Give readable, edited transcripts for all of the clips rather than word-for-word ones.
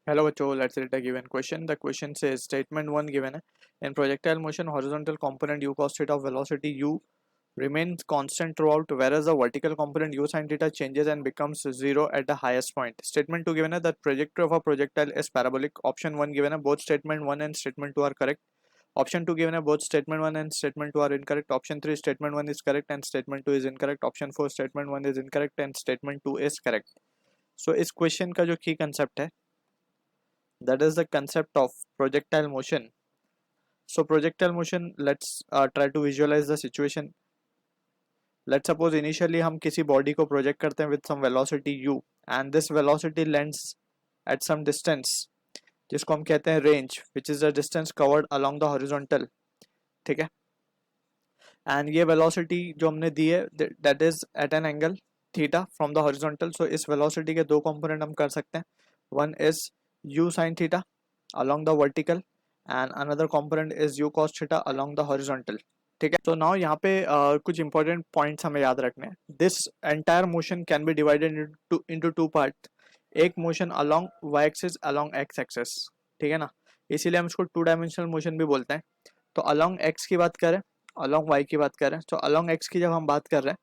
Hello बच्चों, let's read the given question. The question says statement 1 given है. In projectile motion, horizontal component u cos theta of velocity u remains constant throughout, whereas the vertical component u sin theta changes and becomes zero at the highest point. Statement 2 given है that trajectory of a projectile is parabolic. Option 1 given है, both statement 1 and statement 2 are correct. Option 2 given है, both statement 1 and statement 2 are incorrect. Option 3 statement 1 is correct and statement 2 is incorrect. Option 4 statement 1 is incorrect and statement 2 is correct. So इस question का जो key concept है, that is the concept of projectile motion. So projectile motion, let's try to visualize the situation. Let's suppose initially हम किसी body को project करते हैं with some velocity u and this velocity lands at some distance जिसको हम कहते हैं range, which is the distance covered along the horizontal. ठीक है, and ये velocity जो हमने दी है that is at an angle theta from the horizontal. So इस velocity के दो component हम कर सकते हैं. One is u sin theta along the vertical and another component is u cos theta along the horizontal. ठीक है, तो नाउ यहाँ पे कुछ इंपॉर्टेंट पॉइंट्स हमें याद रखने हैं. This entire motion can be divided into two part. एक motion along y axis along x axis. ठीक है ना, इसीलिए हम इसको टू डायमेंशनल मोशन भी बोलते हैं. तो अलोंग x की बात करें, अलोंग y की बात करें, तो अलोंग x की जब हम बात कर रहे हैं,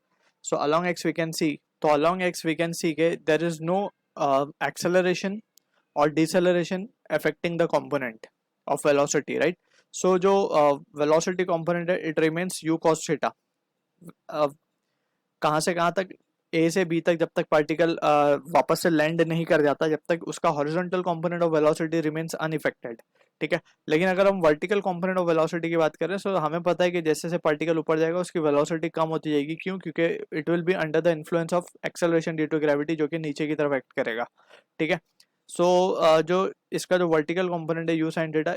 so along x we can see, तो along x we can see के देयर इज नो एक्सेलरेशन और deceleration affecting the component of velocity, right. So जो वेलोसिटी कंपोनेंट है it remains u cos theta. कहाँ से कहाँ तक, ए से बी तक, जब तक पार्टिकल वापस से लैंड नहीं कर जाता, जब तक उसका horizontal component of velocity remains unaffected. ठीक है, लेकिन अगर हम वर्टिकल कंपोनेंट ऑफ वेलोसिटी की बात करें तो हमें पता है कि जैसे जैसे पार्टिकल ऊपर जाएगा उसकी वेलोसिटी कम होती जाएगी. क्यों? क्योंकि it will be under the influence of acceleration due to gravity, जो कि नीचे की तरफ एक्ट करेगा. ठीक है, सो जो इसका जो वर्टिकल कंपोनेंट है U sine theta,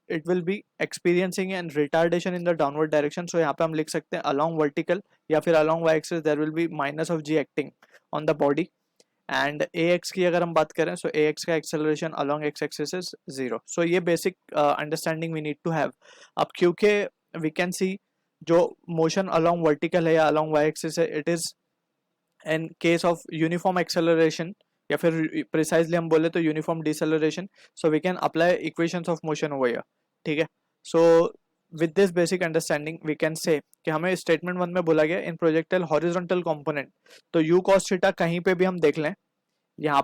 it will be experiencing an retardation in the downward direction. So यहाँ पे हम लिख सकते हैं अलोंग वर्टिकल या फिर along Y axis there will be minus of G acting on the body. And A X की अगर हम बात करें, सो ए एक्स का acceleration along X axis is zero. So ये basic understanding we need to have. अब क्योंकि we can सी जो मोशन अलोंग वर्टिकल है या अलोंग वाई एक्सिस है, it is in case of uniform acceleration या फिर प्रिसाइजली हम बोले तो uniform deceleration. So we can apply equations of motion over here. ठीक है, so with this basic understanding we can say कि हमें स्टेटमेंट 1 में बोला गया इन प्रोजेक्टाइल हॉरिजॉन्टल कंपोनेंट, तो u cos थीटा कहीं पे भी हम देख लें, यहाँ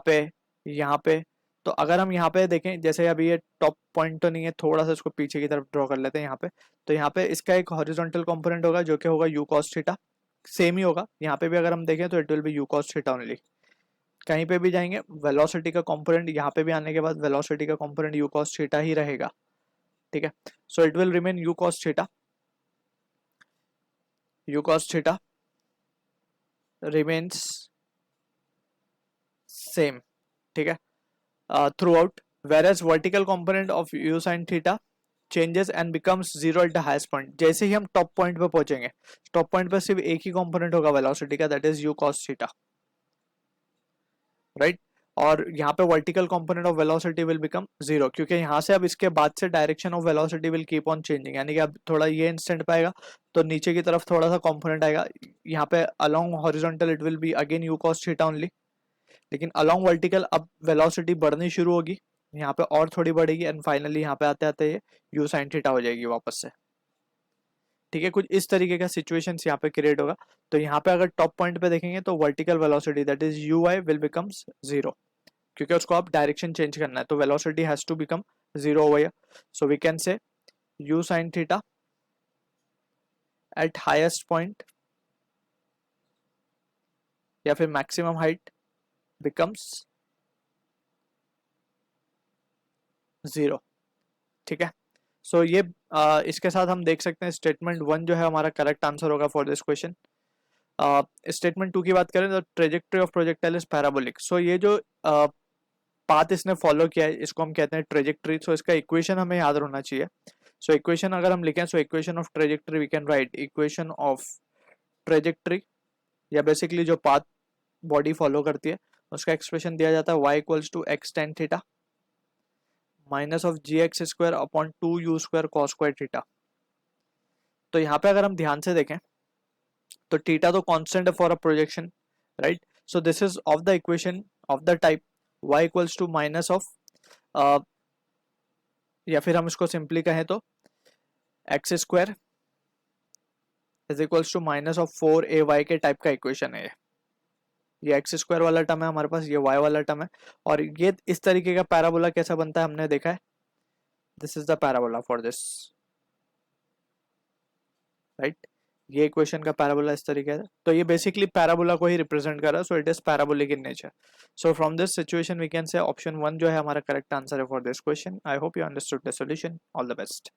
पे. तो अगर हम यहाँ पे देखें, जैसे अभी ये टॉप पॉइंट तो नहीं है, थोड़ा सा इसको पीछे की तरफ ड्रॉ कर लेते हैं यहाँ पे. तो यहाँ पे इसका एक हॉरिजॉन्टल कंपोनेंट होगा जो कि होगा u cos थीटा. सेम ही होगा यहाँ पे भी, अगर हम देखें तो it will B u cos theta only. कहीं पे भी जाएंगे वेलोसिटी का कंपोनेंट यहाँ पे भी आने के बाद वेलोसिटी का कंपोनेंट u cos थीटा ही रहेगा. ठीक है, so it will remain u cos theta. u cos theta remains same. ठीक है, through out, whereas vertical component of u sin theta changes and becomes zero at the highest point. जैसे ही हम top point पे पहुंचेंगे, top point पे सिर्फ एक ही component होगा वेलोसिटी का, that is u cos theta, right. और यहाँ पे vertical component of velocity will become zero, क्योंकि यहाँ से अब इसके बाद से direction of velocity will keep on changing. यानी कि अब थोड़ा ये इंस्टेंट पे आएगा तो नीचे की तरफ थोड़ा सा कंपोनेंट आएगा. यहाँ पे along horizontal it will be again u cos theta only, लेकिन अलोंग वर्टिकल अब वेलोसिटी बढ़नी शुरू होगी, यहाँ पे और थोड़ी बढ़ेगी एंड फाइनली यहाँ पे आते आते ये u sin थीटा हो जाएगी वापस से. ठीक है, कुछ इस तरीके का सिचुएशन यहाँ पे क्रिएट होगा. तो यहाँ पे अगर टॉप पॉइंट पे देखेंगे तो vertical velocity that is u i will becomes zero, क्योंकि उसको आप डायरेक्शन चेंज करना है, तो velocity has to become zero over here. So we can say u sin theta at highest point या फिर मैक्सिमम हाइट बिकम्स जीरो. ठीक है, सो ये इसके साथ हम देख सकते हैं स्टेटमेंट 1 जो है हमारा करेक्ट आंसर होगा फॉर दिस क्वेश्चन. स्टेटमेंट 2 की बात करें तो trajectory of projectile is parabolic. So ये जो पाथ इसने फॉलो किया है इसको हम कहते हैं ट्रेजेक्टरी. सो इसका इक्वेशन हमें याद रहना चाहिए. सो इक्वेशन अगर हम लिखें, so equation of trajectory we can write equation of trajectory, या बेसिकली जो पाथ बॉडी फॉलो करती है उसका एक्सप्रेशन दिया जाता है y equals to x tan theta minus of g x square upon two u square cos square theta. तो यहाँ पे अगर हम ध्यान से देखें तो थीटा तो कांस्टेंट है for a projection, right. So this is of the equation of the type y equals to minus of या फिर हम इसको सिंपली कहें तो x square is equals to minus of 4ay के टाइप का इक्वेशन है ये एक्स स्क्वायर वाला टर्म है हमारे पास, ये वाई वाला टर्म है, और ये इस तरीके का पैराबोला कैसा बनता है हमने देखा है, this is the parabola for this, right. ये इक्वेशन का पैराबोला इस तरीके से, तो ये बेसिकली पैराबोला को ही रिप्रेजेंट कर रहा है, so it is parabolic in nature. So from this situation we can say option 1 जो है हमारा करेक्ट आंसर है for this question. I hope you understood the solution. All the best.